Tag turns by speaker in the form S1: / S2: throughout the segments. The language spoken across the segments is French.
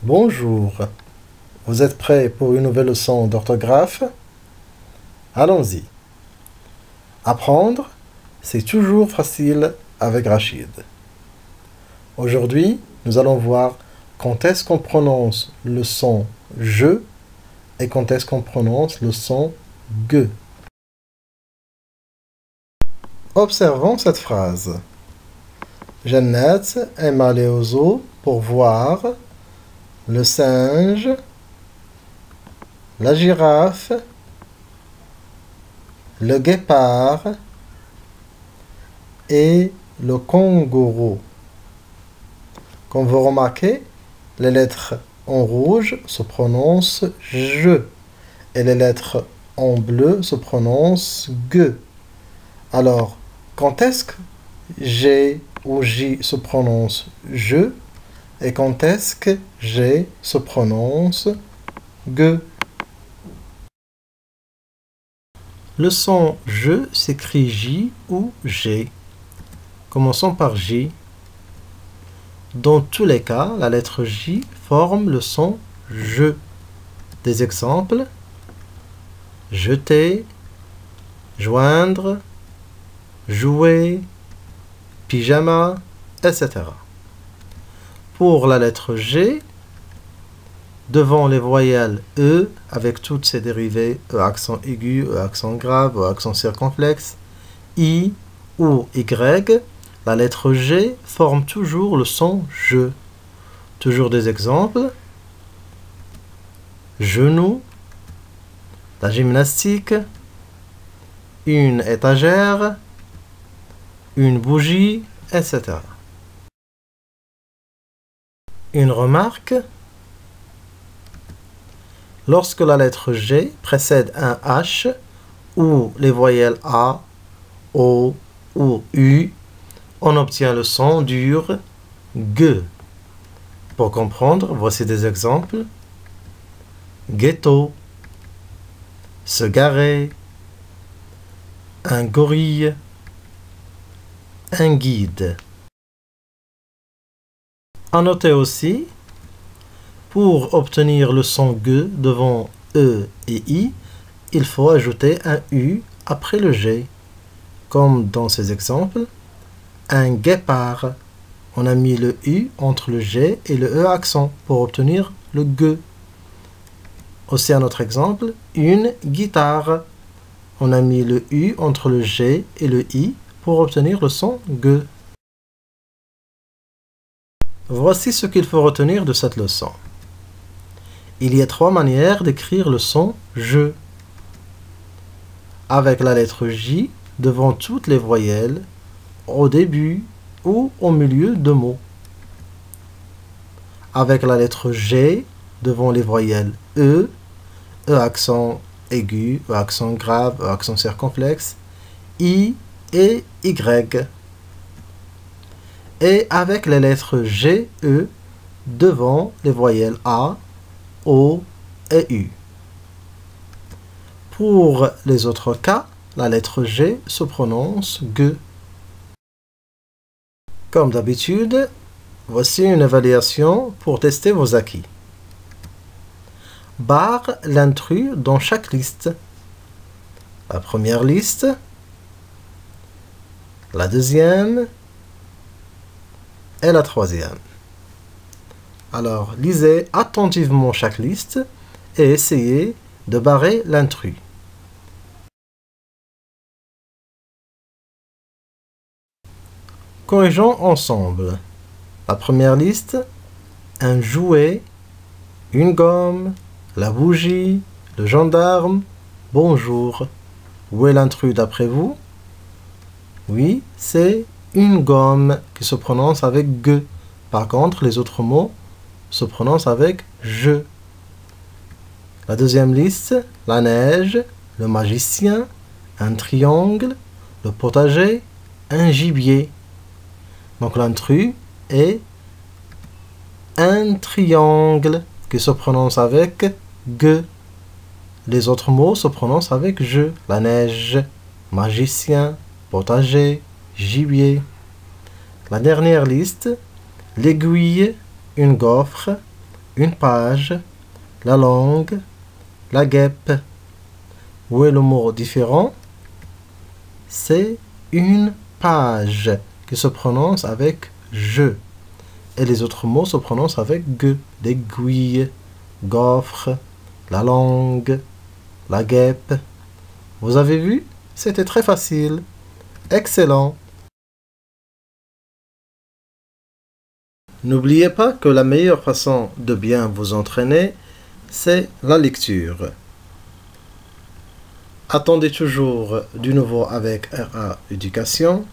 S1: Bonjour, vous êtes prêts pour une nouvelle leçon d'orthographe? Allons-y. Apprendre, c'est toujours facile avec Rachid. Aujourd'hui, nous allons voir quand est-ce qu'on prononce le son « je » et quand est-ce qu'on prononce le son « ge ». Observons cette phrase. Jeannette aime aller au zoo pour voir le singe, la girafe, le guépard et le kangourou. Comme vous remarquez, les lettres en rouge se prononcent « je » et les lettres en bleu se prononcent « ge ». Alors, quand est-ce que « G » ou « j » se prononce « je » et quand est-ce que « g » se prononce « ge ». Le son « je » s'écrit « j » ou « g ». Commençons par « j ». Dans tous les cas, la lettre « j » forme le son « je ». Des exemples: jeter, joindre, jouer, pyjama, etc. Pour la lettre G, devant les voyelles E, avec toutes ses dérivées, E accent aigu, E accent grave, E accent circonflexe, I ou Y, la lettre G forme toujours le son je. Toujours des exemples: genou, la gymnastique, une étagère, une bougie, etc. Une remarque: lorsque la lettre G précède un H ou les voyelles A, O ou U, on obtient le son dur ge. Pour comprendre, voici des exemples: ghetto, se garer, un gorille, un guide. À noter aussi, pour obtenir le son ge devant E et I, il faut ajouter un U après le G. Comme dans ces exemples, un guépard. On a mis le U entre le G et le E accent pour obtenir le ge. Aussi un autre exemple, une guitare. On a mis le U entre le G et le I pour obtenir le son ge. Voici ce qu'il faut retenir de cette leçon. Il y a 3 manières d'écrire le son « je » avec la lettre J devant toutes les voyelles, au début ou au milieu de mots. Avec la lettre G devant les voyelles E, E accent aigu, E accent grave, E accent circonflexe, I et Y. Et avec les lettres G, E devant les voyelles A, O et U. Pour les autres cas, la lettre G se prononce ge. Comme d'habitude, voici une évaluation pour tester vos acquis. Barre l'intrus dans chaque liste. La première liste, la deuxième et la troisième. Alors, lisez attentivement chaque liste et essayez de barrer l'intrus. Corrigeons ensemble. La première liste, un jouet, une gomme, la bougie, le gendarme, bonjour. Où est l'intrus d'après vous? Oui, c'est une gomme qui se prononce avec ge. Par contre, les autres mots se prononcent avec je. La deuxième liste, la neige, le magicien, un triangle, le potager, un gibier. Donc l'intrus est un triangle qui se prononce avec ge. Les autres mots se prononcent avec je. La neige, magicien, potager, gibier. La dernière liste, l'aiguille, une gaufre, une page, la langue, la guêpe. Où est le mot différent? C'est une page qui se prononce avec je. Et les autres mots se prononcent avec g. L'aiguille, gaufre, la langue, la guêpe. Vous avez vu? C'était très facile. Excellent. N'oubliez pas que la meilleure façon de bien vous entraîner, c'est la lecture. Attendez toujours du nouveau avec RA Éducation.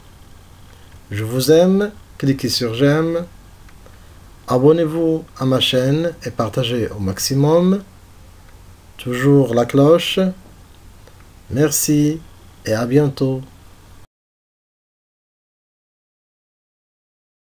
S1: Je vous aime, cliquez sur j'aime. Abonnez-vous à ma chaîne et partagez au maximum. Toujours la cloche. Merci et à bientôt.